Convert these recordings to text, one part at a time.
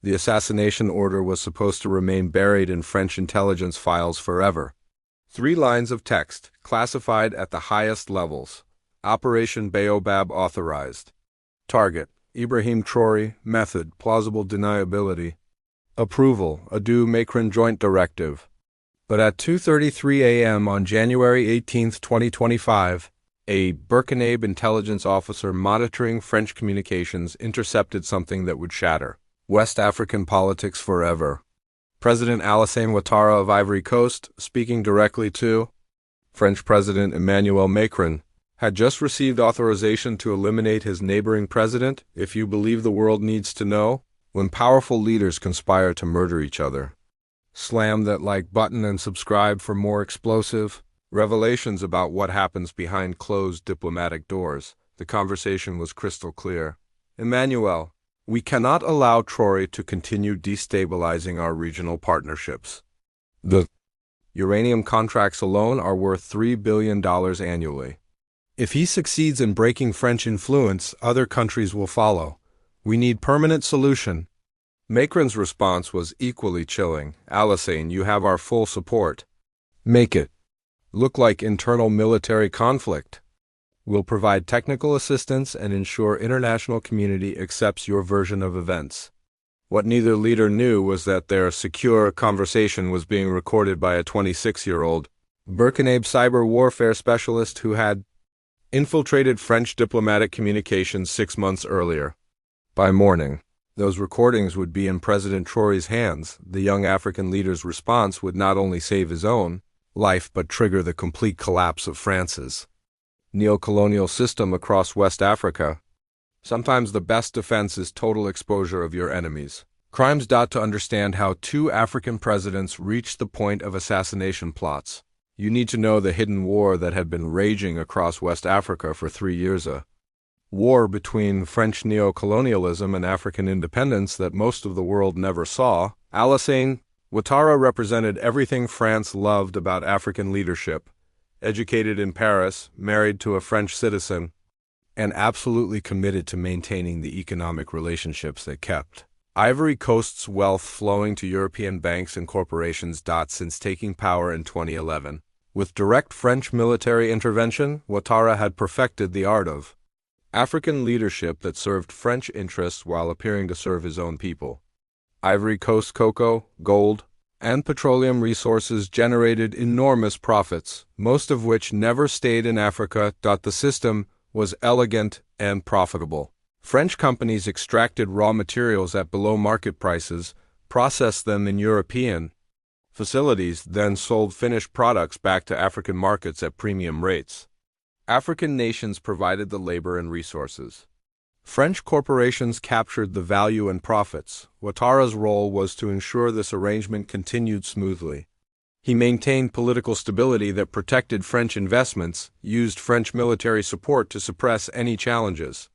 The assassination order was supposed to remain buried in French intelligence files forever. 3 lines of text, classified at the highest levels. Operation Baobab authorized. Target: Ibrahim Traoré. Method: plausible deniability. Approval: Adu Macron Joint Directive. But at 2:33 a.m. on January 18, 2025, a Burkinabe intelligence officer monitoring French communications intercepted something that would shatter West African politics forever. President Alassane Ouattara of Ivory Coast, speaking directly to French President Emmanuel Macron, had just received authorization to eliminate his neighboring president, if you believe the world needs to know, when powerful leaders conspire to murder each other. Slam that like button and subscribe for more explosive revelations about what happens behind closed diplomatic doors. The conversation was crystal clear. Emmanuel, we cannot allow Traoré to continue destabilizing our regional partnerships. The uranium contracts alone are worth $3 billion annually. If he succeeds in breaking French influence, other countries will follow. We need permanent solution. Macron's response was equally chilling. Alassane, you have our full support. Make it look like internal military conflict. We'll provide technical assistance and ensure international community accepts your version of events. What neither leader knew was that their secure conversation was being recorded by a 26-year-old Burkinabe cyber warfare specialist who had infiltrated French diplomatic communications 6 months earlier. By morning, those recordings would be in President Traoré's hands. The young African leader's response would not only save his own life but trigger the complete collapse of France's neocolonial system across West Africa. Sometimes the best defense is total exposure of your enemies. Crimes. To understand how 2 African presidents reached the point of assassination plots, you need to know the hidden war that had been raging across West Africa for 3 years. A war between French neocolonialism and African independence that most of the world never saw. Alassane Ouattara represented everything France loved about African leadership: educated in Paris, married to a French citizen, and absolutely committed to maintaining the economic relationships that kept Ivory Coast's wealth flowing to European banks and corporations. Since taking power in 2011, with direct French military intervention, Ouattara had perfected the art of African leadership that served French interests while appearing to serve his own people. Ivory Coast cocoa, gold, and petroleum resources generated enormous profits, most of which never stayed in Africa. The system was elegant and profitable. French companies extracted raw materials at below-market prices, processed them in European facilities, then sold finished products back to African markets at premium rates. African nations provided the labor and resources. French corporations captured the value and profits. Ouattara's role was to ensure this arrangement continued smoothly. He maintained political stability that protected French investments, used French military support to suppress any challenges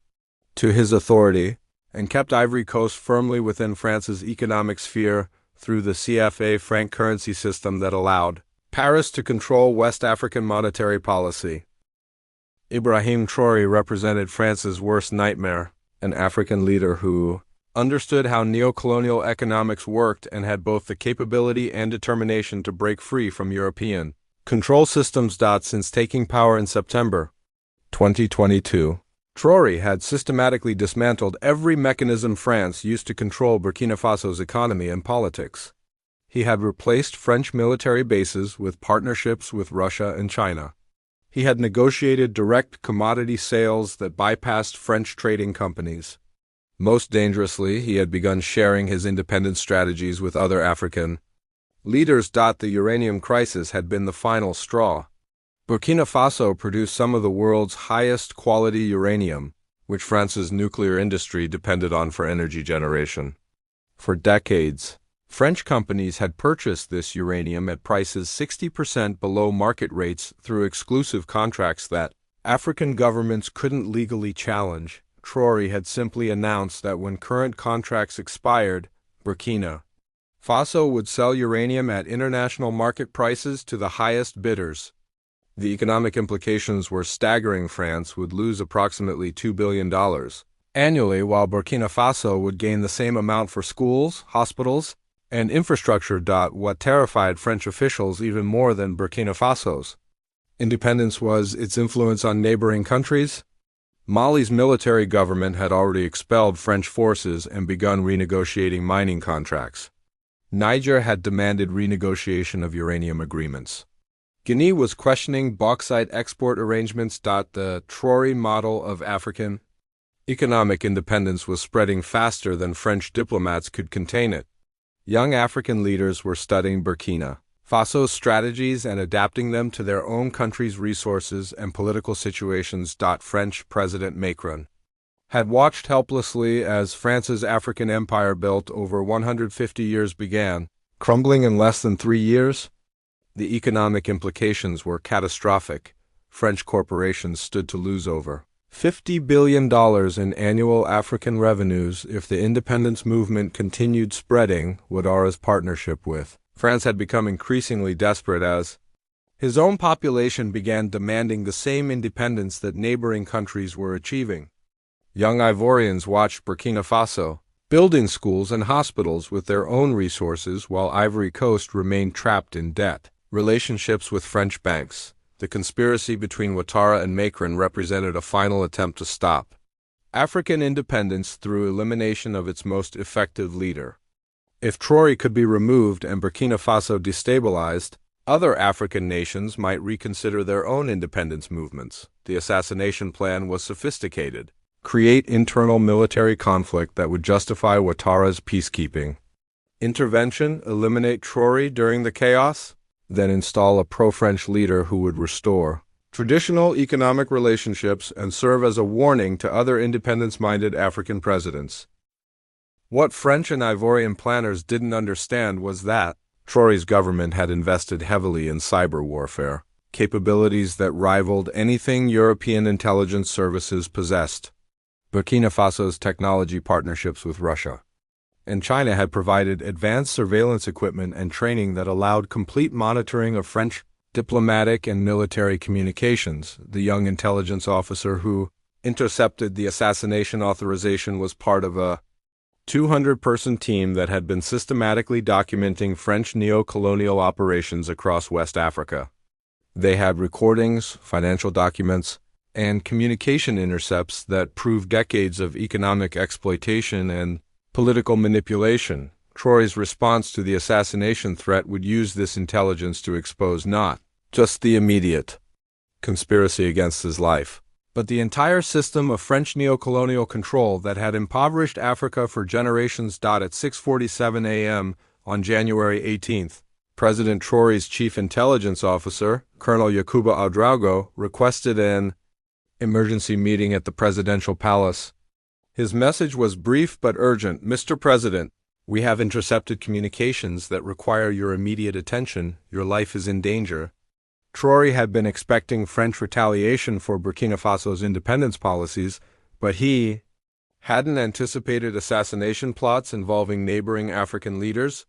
to his authority, and kept Ivory Coast firmly within France's economic sphere through the CFA franc currency system that allowed Paris to control West African monetary policy. Ibrahim Traoré represented France's worst nightmare, an African leader who understood how neocolonial economics worked and had both the capability and determination to break free from European control systems. Since taking power in September 2022, Traoré had systematically dismantled every mechanism France used to control Burkina Faso's economy and politics. He had replaced French military bases with partnerships with Russia and China. He had negotiated direct commodity sales that bypassed French trading companies. Most dangerously, he had begun sharing his independence strategies with other African leaders. The uranium crisis had been the final straw. Burkina Faso produced some of the world's highest quality uranium, which France's nuclear industry depended on for energy generation. For decades, French companies had purchased this uranium at prices 60% below market rates through exclusive contracts that African governments couldn't legally challenge. Traoré had simply announced that when current contracts expired, Burkina Faso would sell uranium at international market prices to the highest bidders. The economic implications were staggering. France would lose approximately $2 billion annually, while Burkina Faso would gain the same amount for schools, hospitals, and infrastructure. What terrified French officials even more than Burkina Faso's independence was its influence on neighboring countries. Mali's military government had already expelled French forces and begun renegotiating mining contracts. Niger had demanded renegotiation of uranium agreements. Guinea was questioning bauxite export arrangements. The Traoré model of African economic independence was spreading faster than French diplomats could contain it. Young African leaders were studying Burkina Faso's strategies and adapting them to their own country's resources and political situations. French President Macron had watched helplessly as France's African empire built over 150 years began crumbling in less than 3 years. The economic implications were catastrophic. French corporations stood to lose over $50 billion in annual African revenues if the independence movement continued spreading. Ouattara's partnership with France had become increasingly desperate as his own population began demanding the same independence that neighboring countries were achieving. Young Ivorians watched Burkina Faso building schools and hospitals with their own resources while Ivory Coast remained trapped in debt. Relationships with French banks. The conspiracy between Ouattara and Macron represented a final attempt to stop African independence through elimination of its most effective leader. If Traoré could be removed and Burkina Faso destabilized, other African nations might reconsider their own independence movements. The assassination plan was sophisticated. Create internal military conflict that would justify Ouattara's peacekeeping intervention, eliminate Traoré during the chaos, then install a pro-French leader who would restore traditional economic relationships and serve as a warning to other independence-minded African presidents. What French and Ivorian planners didn't understand was that Traoré's government had invested heavily in cyber warfare, capabilities that rivaled anything European intelligence services possessed. Burkina Faso's technology partnerships with Russia and China had provided advanced surveillance equipment and training that allowed complete monitoring of French diplomatic and military communications. The young intelligence officer who intercepted the assassination authorization was part of a 200-person team that had been systematically documenting French neocolonial operations across West Africa. They had recordings, financial documents, and communication intercepts that proved decades of economic exploitation and political manipulation. Traoré's response to the assassination threat would use this intelligence to expose not just the immediate conspiracy against his life, but the entire system of French neocolonial control that had impoverished Africa for generations. At 6:47 a.m. on January 18th, President Traoré's chief intelligence officer, Colonel Yakuba Ouedraogo, requested an emergency meeting at the presidential palace. His message was brief but urgent. Mr. President, we have intercepted communications that require your immediate attention. Your life is in danger. Traoré had been expecting French retaliation for Burkina Faso's independence policies, but he hadn't anticipated assassination plots involving neighboring African leaders.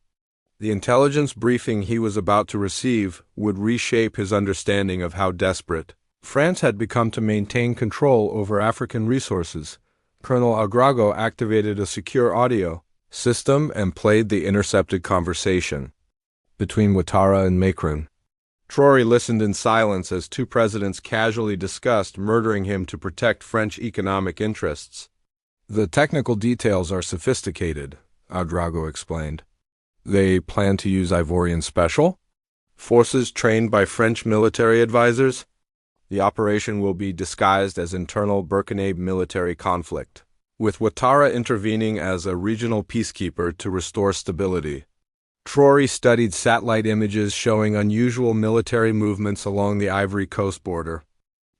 The intelligence briefing he was about to receive would reshape his understanding of how desperate France had become to maintain control over African resources. Colonel Ouedraogo activated a secure audio system and played the intercepted conversation between Ouattara and Macron. Traoré listened in silence as two presidents casually discussed murdering him to protect French economic interests. The technical details are sophisticated, Ouedraogo explained. They plan to use Ivorian special forces trained by French military advisors. The operation will be disguised as internal Burkinabe military conflict, with Ouattara intervening as a regional peacekeeper to restore stability. Traoré studied satellite images showing unusual military movements along the Ivory Coast border.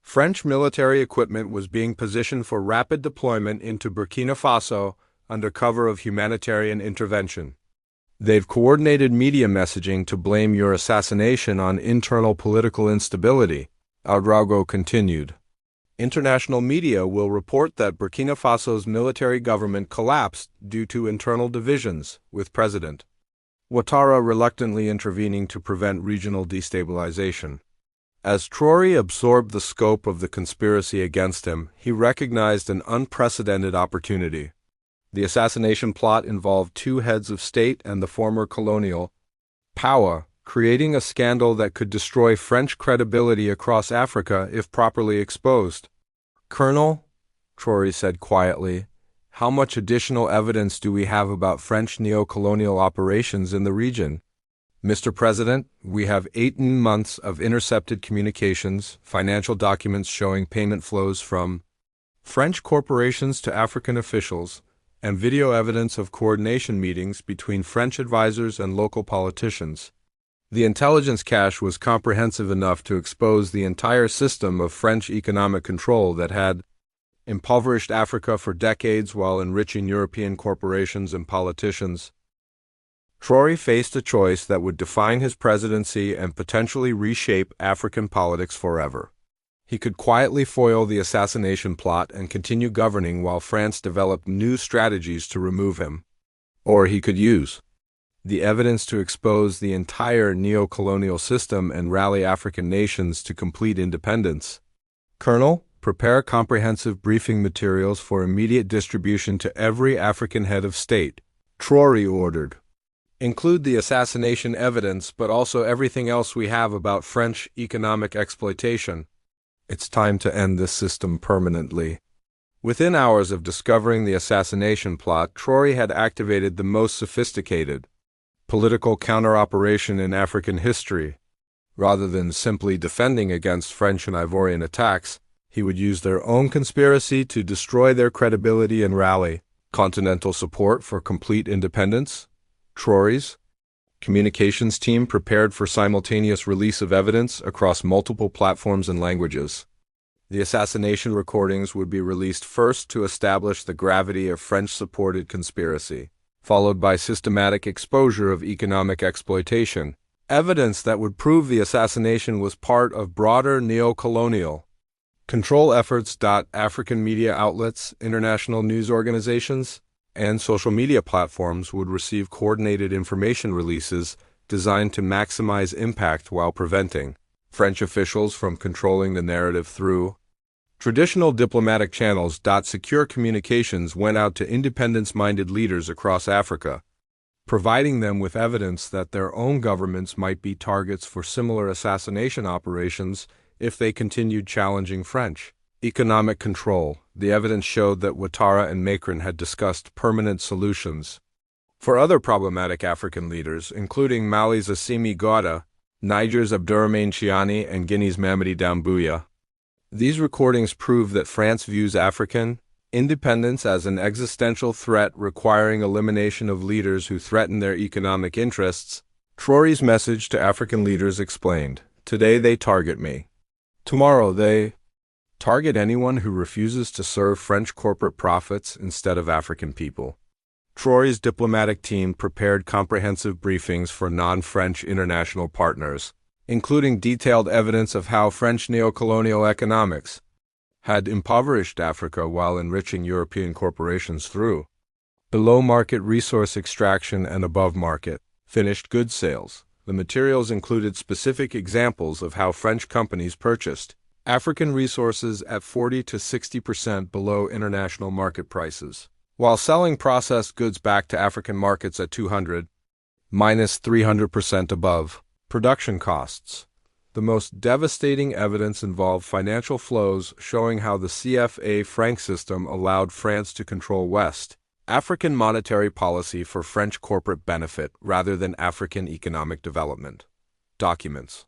French military equipment was being positioned for rapid deployment into Burkina Faso under cover of humanitarian intervention. They've coordinated media messaging to blame your assassination on internal political instability, Ouedraogo continued. International media will report that Burkina Faso's military government collapsed due to internal divisions, with President Ouattara reluctantly intervening to prevent regional destabilization. As Traoré absorbed the scope of the conspiracy against him, he recognized an unprecedented opportunity. The assassination plot involved two heads of state and the former colonial power, creating a scandal that could destroy French credibility across Africa if properly exposed. "Colonel," Traoré said quietly, "how much additional evidence do we have about French neocolonial operations in the region?" "Mr. President, we have 18 months of intercepted communications, financial documents showing payment flows from French corporations to African officials, and video evidence of coordination meetings between French advisors and local politicians. The intelligence cache was comprehensive enough to expose the entire system of French economic control that had impoverished Africa for decades while enriching European corporations and politicians." Traoré faced a choice that would define his presidency and potentially reshape African politics forever. He could quietly foil the assassination plot and continue governing while France developed new strategies to remove him. Or he could use the evidence to expose the entire neocolonial system and rally African nations to complete independence. "Colonel, prepare comprehensive briefing materials for immediate distribution to every African head of state," Traoré ordered. "Include the assassination evidence, but also everything else we have about French economic exploitation. It's time to end this system permanently." Within hours of discovering the assassination plot, Traoré had activated the most sophisticated political counter-operation in African history. Rather than simply defending against French and Ivorian attacks, he would use their own conspiracy to destroy their credibility and rally continental support for complete independence. Traoré's communications team prepared for simultaneous release of evidence across multiple platforms and languages. The assassination recordings would be released first to establish the gravity of French-supported conspiracy, followed by systematic exposure of economic exploitation, evidence that would prove the assassination was part of broader neocolonial control efforts. African media outlets, international news organizations, and social media platforms would receive coordinated information releases designed to maximize impact while preventing French officials from controlling the narrative through traditional diplomatic channels. Secure communications went out to independence-minded leaders across Africa, providing them with evidence that their own governments might be targets for similar assassination operations if they continued challenging French economic control. The evidence showed that Ouattara and Macron had discussed permanent solutions for other problematic African leaders, including Mali's Assimi Goïta, Niger's Abdourahmane Chiani, and Guinea's Mamadi Doumbouya. These recordings prove that France views African independence as an existential threat requiring elimination of leaders who threaten their economic interests. Traoré's message to African leaders explained, "Today they target me. Tomorrow they target anyone who refuses to serve French corporate profits instead of African people." Traoré's diplomatic team prepared comprehensive briefings for non-French international partners, including detailed evidence of how French neocolonial economics had impoverished Africa while enriching European corporations through below-market resource extraction and above-market finished goods sales. The materials included specific examples of how French companies purchased African resources at 40 to 60% below international market prices, while selling processed goods back to African markets at 200–300% above production costs. The most devastating evidence involved financial flows showing how the CFA franc system allowed France to control West African monetary policy for French corporate benefit rather than African economic development. Documents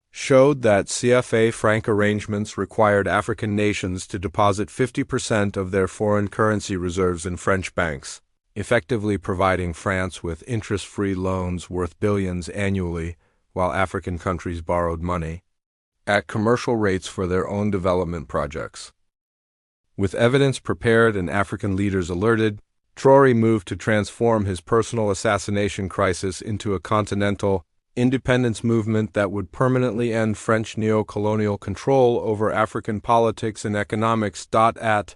showed that CFA franc arrangements required African nations to deposit 50% of their foreign currency reserves in French banks, effectively providing France with interest-free loans worth billions annually while African countries borrowed money at commercial rates for their own development projects. With evidence prepared and African leaders alerted, Traoré moved to transform his personal assassination crisis into a continental independence movement that would permanently end French neocolonial control over African politics and economics. At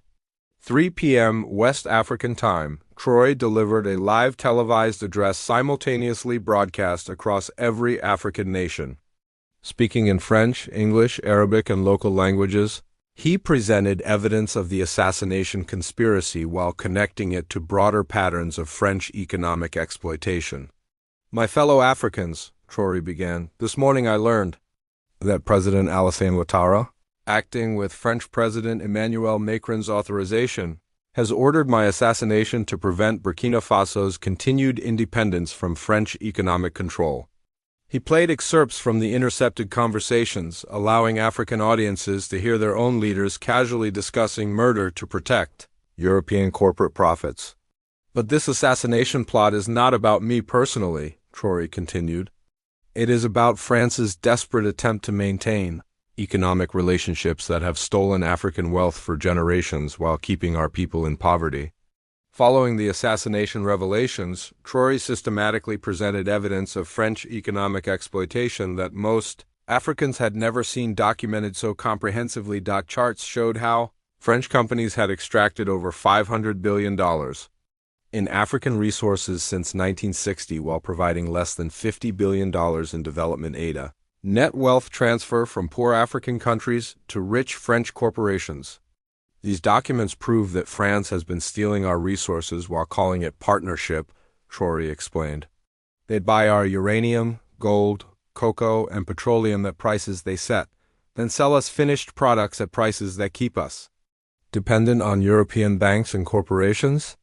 3 p.m. West African time, Traoré delivered a live televised address simultaneously broadcast across every African nation. Speaking in French, English, Arabic, and local languages, he presented evidence of the assassination conspiracy while connecting it to broader patterns of French economic exploitation. My fellow Africans, Traoré began, this morning I learned that President Alassane Ouattara, acting with French President Emmanuel Macron's authorization, has ordered my assassination to prevent Burkina Faso's continued independence from French economic control. He played excerpts from the intercepted conversations, allowing African audiences to hear their own leaders casually discussing murder to protect European corporate profits. But this assassination plot is not about me personally, Traoré continued. It is about France's desperate attempt to maintain economic relationships that have stolen African wealth for generations while keeping our people in poverty. Following the assassination revelations, Traoré systematically presented evidence of French economic exploitation that most Africans had never seen documented so comprehensively. Charts showed how French companies had extracted over $500 billion in African resources since 1960 while providing less than $50 billion in development aid. Net wealth transfer from poor African countries to rich French corporations. These documents prove that France has been stealing our resources while calling it partnership, Traoré explained. They'd buy our uranium, gold, cocoa, and petroleum at prices they set, then sell us finished products at prices that keep us dependent on European banks and corporations.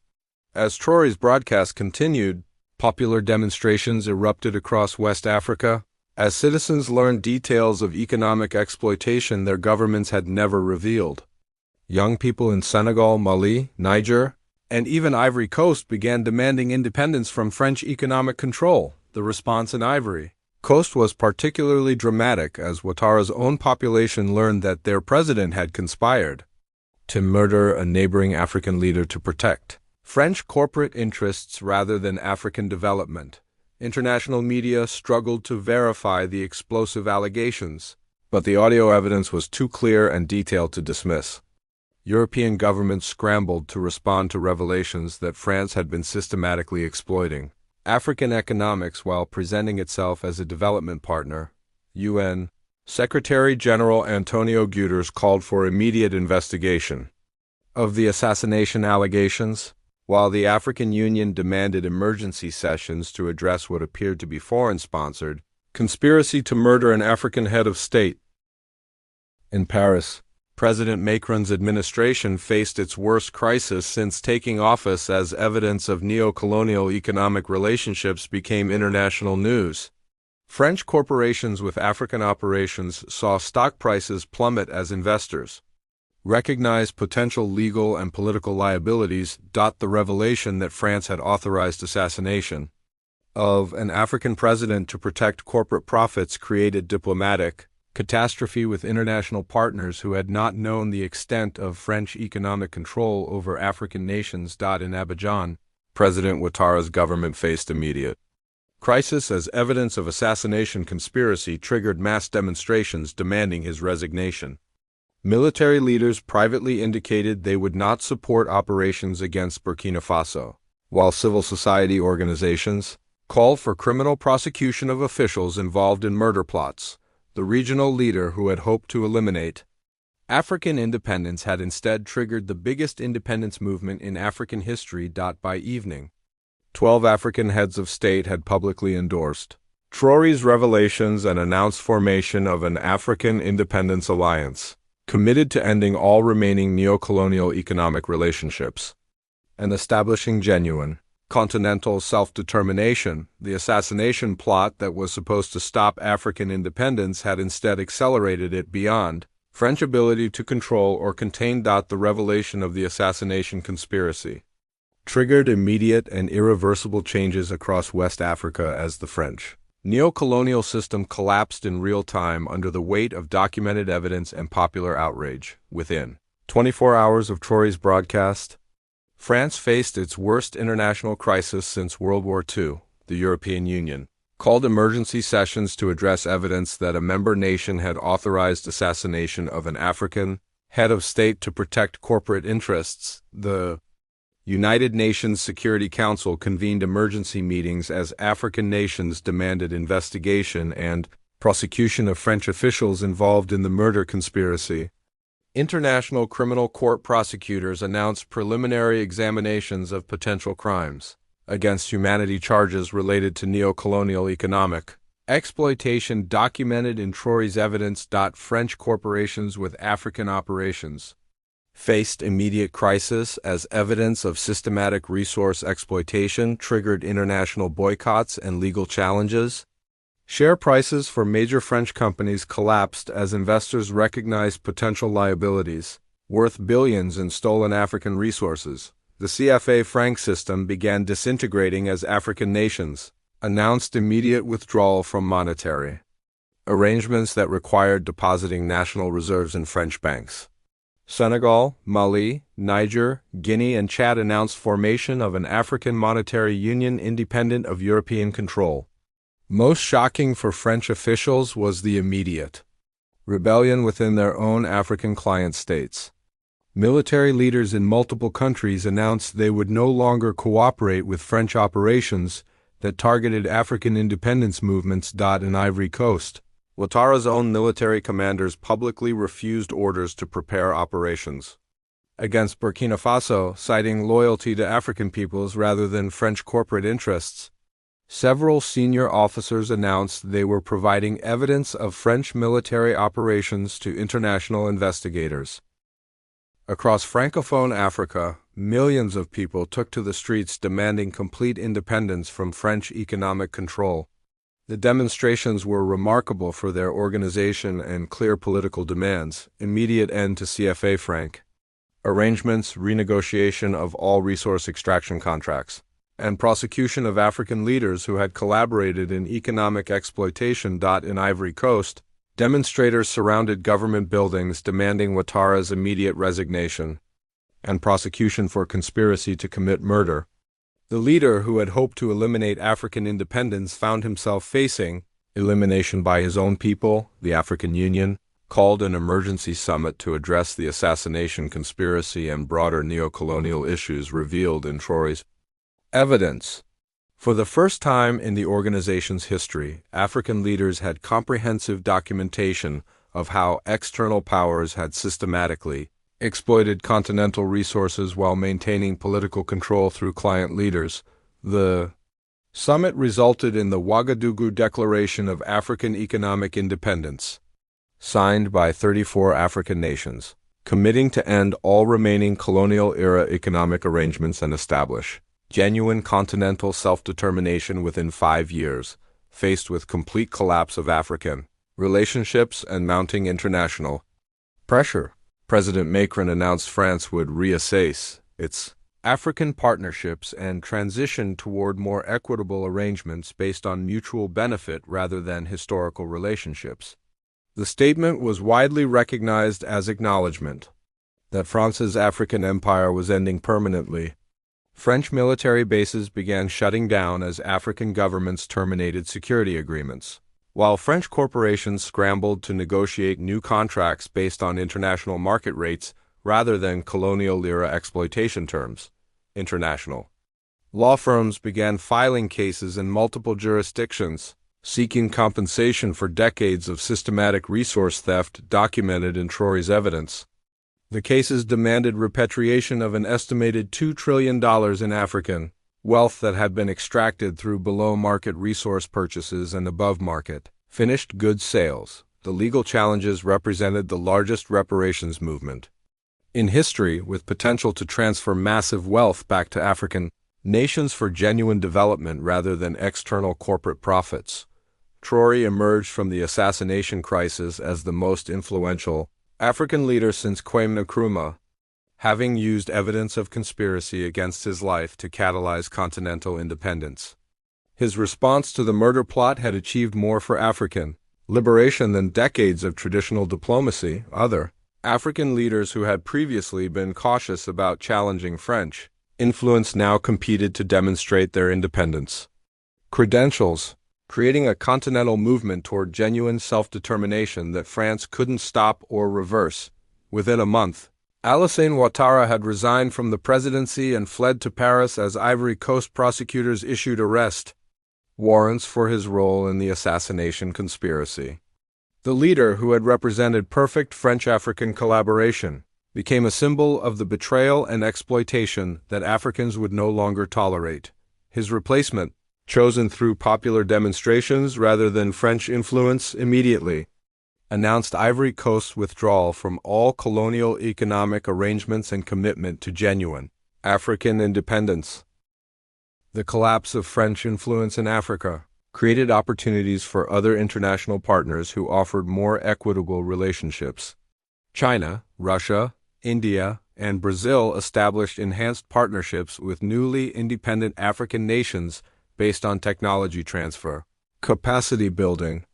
As Traoré's broadcast continued, popular demonstrations erupted across West Africa, as citizens learned details of economic exploitation their governments had never revealed. Young people in Senegal, Mali, Niger, and even Ivory Coast began demanding independence from French economic control. The response in Ivory Coast was particularly dramatic as Ouattara's own population learned that their president had conspired to murder a neighboring African leader to protect French corporate interests rather than African development. International media struggled to verify the explosive allegations, but the audio evidence was too clear and detailed to dismiss. European governments scrambled to respond to revelations that France had been systematically exploiting African economics while presenting itself as a development partner. UN Secretary-General Antonio Guterres called for immediate investigation of the assassination allegations, while the African Union demanded emergency sessions to address what appeared to be foreign-sponsored conspiracy to murder an African head of state. In Paris, President Macron's administration faced its worst crisis since taking office as evidence of neocolonial economic relationships became international news. French corporations with African operations saw stock prices plummet as investors recognized potential legal and political liabilities. The revelation that France had authorized assassination of an African president to protect corporate profits created diplomatic catastrophe with international partners who had not known the extent of French economic control over African nations. In Abidjan, President Ouattara's government faced immediate crisis as evidence of assassination conspiracy triggered mass demonstrations demanding his resignation. Military leaders privately indicated they would not support operations against Burkina Faso, while civil society organizations called for criminal prosecution of officials involved in murder plots. The regional leader who had hoped to eliminate African independence had instead triggered the biggest independence movement in African history. By evening, 12 African heads of state had publicly endorsed Traoré's revelations and announced formation of an African Independence Alliance, committed to ending all remaining neocolonial economic relationships and establishing genuine continental self-determination. The assassination plot that was supposed to stop African independence had instead accelerated it beyond French ability to control or contain. The revelation of the assassination conspiracy triggered immediate and irreversible changes across West Africa as the French neocolonial system collapsed in real time under the weight of documented evidence and popular outrage. Within 24 hours of Traoré's broadcast, France faced its worst international crisis since World War II. The European Union called emergency sessions to address evidence that a member nation had authorized assassination of an African head of state to protect corporate interests. The United Nations Security Council convened emergency meetings as African nations demanded investigation and Prosecution of French officials involved in the murder conspiracy. International Criminal Court prosecutors announced preliminary examinations of potential crimes against humanity charges related to neocolonial economic exploitation documented in Traoré's evidence. French corporations with African operations faced immediate crisis as evidence of systematic resource exploitation triggered international boycotts and legal challenges. Share prices for major French companies collapsed as investors recognized potential liabilities, worth billions in stolen African resources. The CFA franc system began disintegrating as African nations announced immediate withdrawal from monetary arrangements that required depositing national reserves in French banks. Senegal, Mali, Niger, Guinea, and Chad announced formation of an African monetary union independent of European control. Most shocking for French officials was the immediate rebellion within their own African client states. Military leaders in multiple countries announced they would no longer cooperate with French operations that targeted African independence movements. In Ivory Coast, Ouattara's own military commanders publicly refused orders to prepare operations against Burkina Faso, citing loyalty to African peoples rather than French corporate interests. Several senior officers announced they were providing evidence of French military operations to international investigators. Across Francophone Africa, millions of people took to the streets demanding complete independence from French economic control. The demonstrations were remarkable for their organization and clear political demands: immediate end to CFA franc arrangements, renegotiation of all resource extraction contracts, and prosecution of African leaders who had collaborated in economic exploitation. In Ivory Coast, demonstrators surrounded government buildings demanding Ouattara's immediate resignation and prosecution for conspiracy to commit murder. The leader who had hoped to eliminate African independence found himself facing elimination by his own people. The African Union called an emergency summit to address the assassination conspiracy and broader neocolonial issues revealed in Traoré's evidence. For the first time in the organization's history, African leaders had comprehensive documentation of how external powers had systematically exploited continental resources while maintaining political control through client leaders. The summit resulted in the Ouagadougou Declaration of African Economic Independence, signed by 34 African nations, committing to end all remaining colonial-era economic arrangements and establish genuine continental self-determination within 5 years. Faced with complete collapse of African relationships and mounting international pressure, President Macron announced France would reassess its African partnerships and transition toward more equitable arrangements based on mutual benefit rather than historical relationships. The statement was widely recognized as acknowledgement that France's African empire was ending permanently. French military bases began shutting down as African governments terminated security agreements, while French corporations scrambled to negotiate new contracts based on international market rates rather than colonial-era exploitation terms. International law firms began filing cases in multiple jurisdictions, seeking compensation for decades of systematic resource theft documented in Traoré's evidence. The cases demanded repatriation of an estimated $2 trillion in African wealth that had been extracted through below-market resource purchases and above-market finished goods sales. The legal challenges represented the largest reparations movement in history, with potential to transfer massive wealth back to African nations for genuine development rather than external corporate profits. Traoré emerged from the assassination crisis as the most influential African leader since Kwame Nkrumah, having used evidence of conspiracy against his life to catalyze continental independence. His response to the murder plot had achieved more for African liberation than decades of traditional diplomacy. Other African leaders who had previously been cautious about challenging French influence now competed to demonstrate their independence credentials, creating a continental movement toward genuine self-determination that France couldn't stop or reverse. Within a month, Alassane Ouattara had resigned from the presidency and fled to Paris as Ivory Coast prosecutors issued arrest warrants for his role in the assassination conspiracy. The leader, who had represented perfect French-African collaboration, became a symbol of the betrayal and exploitation that Africans would no longer tolerate. His replacement, chosen through popular demonstrations rather than French influence, immediately announced Ivory Coast's withdrawal from all colonial economic arrangements and commitment to genuine African independence. The collapse of French influence in Africa created opportunities for other international partners who offered more equitable relationships. China, Russia, India, and Brazil established enhanced partnerships with newly independent African nations based on technology transfer, capacity building,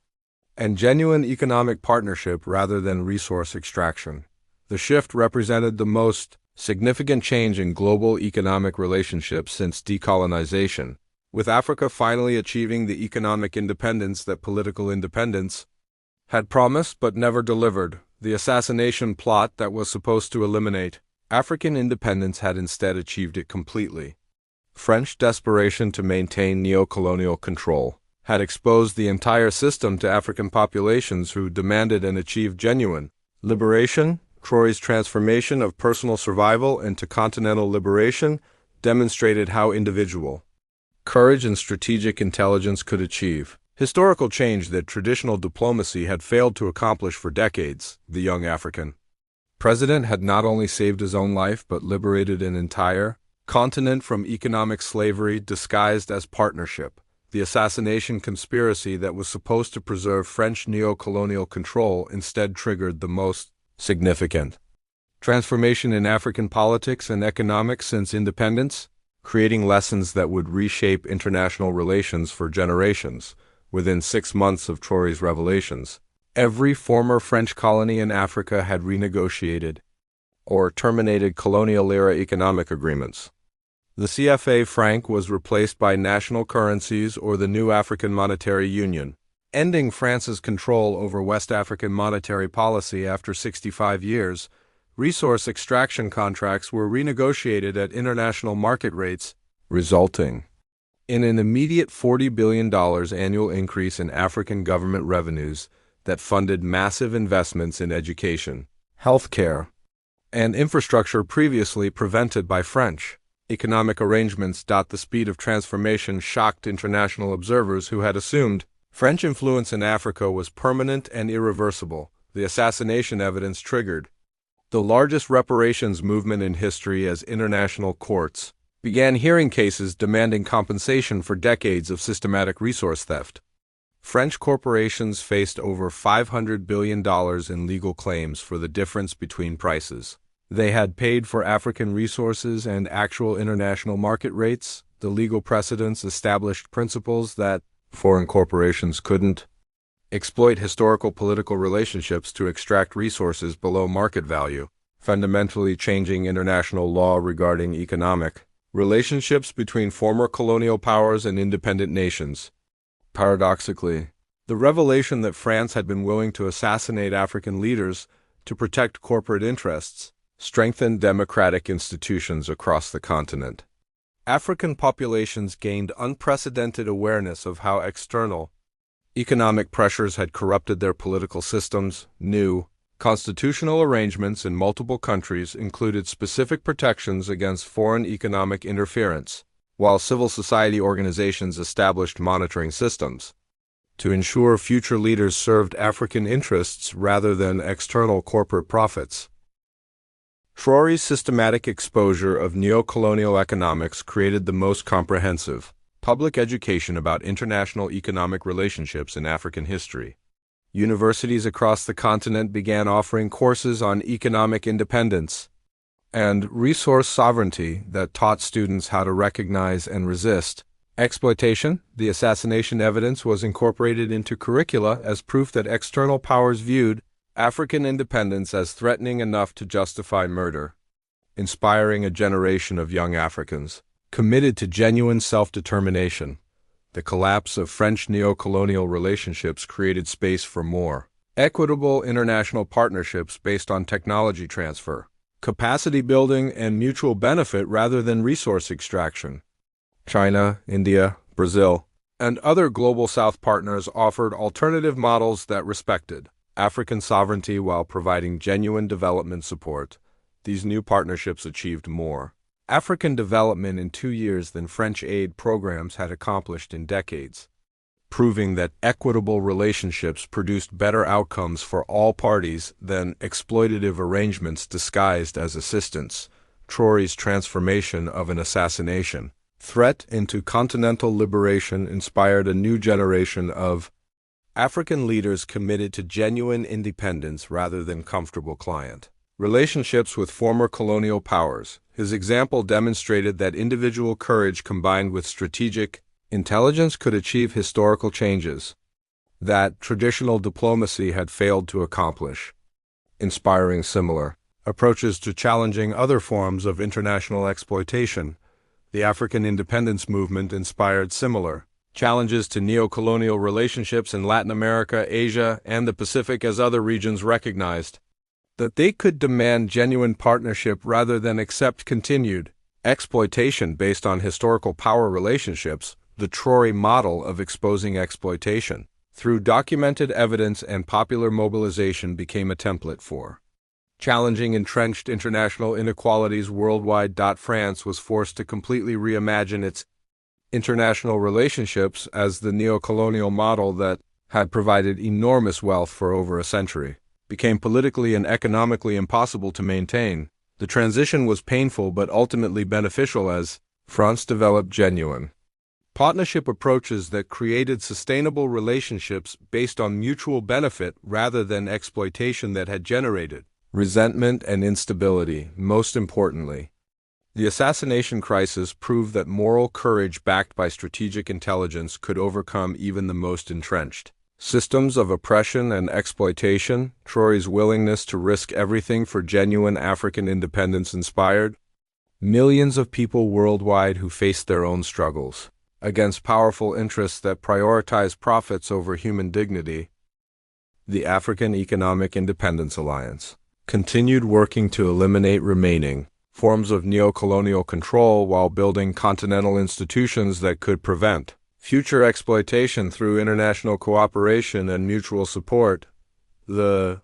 and genuine economic partnership rather than resource extraction. The shift represented the most significant change in global economic relationships since decolonization, with Africa finally achieving the economic independence that political independence had promised but never delivered. The assassination plot that was supposed to eliminate African independence had instead achieved it completely. French desperation to maintain neocolonial control had exposed the entire system to African populations who demanded and achieved genuine liberation. Traoré's transformation of personal survival into continental liberation demonstrated how individual courage and strategic intelligence could achieve historical change that traditional diplomacy had failed to accomplish for decades. The young African president had not only saved his own life but liberated an entire continent from economic slavery disguised as partnership. The assassination conspiracy that was supposed to preserve French neocolonial control instead triggered the most significant transformation in African politics and economics since independence, creating lessons that would reshape international relations for generations. Within 6 months of Traoré's revelations, every former French colony in Africa had renegotiated or terminated colonial-era economic agreements. The CFA franc was replaced by national currencies or the new African Monetary Union, ending France's control over West African monetary policy after 65 years. Resource extraction contracts were renegotiated at international market rates, resulting in an immediate $40 billion annual increase in African government revenues that funded massive investments in education, healthcare, and infrastructure previously prevented by French economic arrangements. The speed of transformation shocked international observers who had assumed French influence in Africa was permanent and irreversible. The assassination evidence triggered the largest reparations movement in history as international courts began hearing cases demanding compensation for decades of systematic resource theft. French corporations faced over $500 billion in legal claims for the difference between prices they had paid for African resources and actual international market rates. The legal precedents established principles that foreign corporations couldn't exploit historical political relationships to extract resources below market value, fundamentally changing international law regarding economic relationships between former colonial powers and independent nations. Paradoxically, the revelation that France had been willing to assassinate African leaders to protect corporate interests strengthened democratic institutions across the continent. African populations gained unprecedented awareness of how external economic pressures had corrupted their political systems. New constitutional arrangements in multiple countries included specific protections against foreign economic interference, while civil society organizations established monitoring systems to ensure future leaders served African interests rather than external corporate profits. Traoré's systematic exposure of neocolonial economics created the most comprehensive public education about international economic relationships in African history. Universities across the continent began offering courses on economic independence and resource sovereignty that taught students how to recognize and resist exploitation. The assassination evidence was incorporated into curricula as proof that external powers viewed African independence as threatening enough to justify murder, inspiring a generation of young Africans committed to genuine self-determination. The collapse of French neocolonial relationships created space for more equitable international partnerships based on technology transfer, capacity building, and mutual benefit rather than resource extraction. China, India, Brazil, and other Global South partners offered alternative models that respected African sovereignty while providing genuine development support. These new partnerships achieved more African development in 2 years than French aid programs had accomplished in decades, proving that equitable relationships produced better outcomes for all parties than exploitative arrangements disguised as assistance. Traoré's transformation of an assassination threat into continental liberation inspired a new generation of African leaders committed to genuine independence rather than comfortable client relationships with former colonial powers. His example demonstrated that individual courage combined with strategic intelligence could achieve historical changes that traditional diplomacy had failed to accomplish, inspiring similar approaches to challenging other forms of international exploitation. The African independence movement inspired similar challenges to neocolonial relationships in Latin America, Asia, and the Pacific as other regions recognized that they could demand genuine partnership rather than accept continued exploitation based on historical power relationships. The Traoré model of exposing exploitation through documented evidence and popular mobilization became a template for challenging entrenched international inequalities worldwide. France was forced to completely reimagine its international relationships as the neocolonial model that had provided enormous wealth for over a century became politically and economically impossible to maintain. The transition was painful but ultimately beneficial as France developed genuine partnership approaches that created sustainable relationships based on mutual benefit rather than exploitation that had generated resentment and instability. Most importantly, the assassination crisis proved that moral courage backed by strategic intelligence could overcome even the most entrenched systems of oppression and exploitation. Traoré's willingness to risk everything for genuine African independence inspired millions of people worldwide who faced their own struggles against powerful interests that prioritize profits over human dignity. The African Economic Independence Alliance continued working to eliminate remaining forms of neocolonial control while building continental institutions that could prevent future exploitation through international cooperation and mutual support. The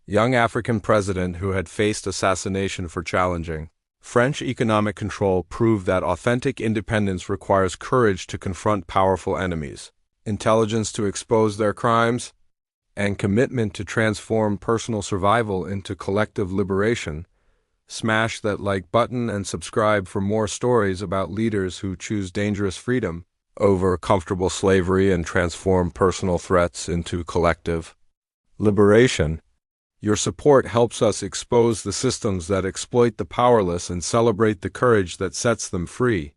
young African president who had faced assassination for challenging French economic control proved that authentic independence requires courage to confront powerful enemies, intelligence to expose their crimes, and commitment to transform personal survival into collective liberation. Smash that like button and subscribe for more stories about leaders who choose dangerous freedom over comfortable slavery and transform personal threats into collective liberation. Your support helps us expose the systems that exploit the powerless and celebrate the courage that sets them free.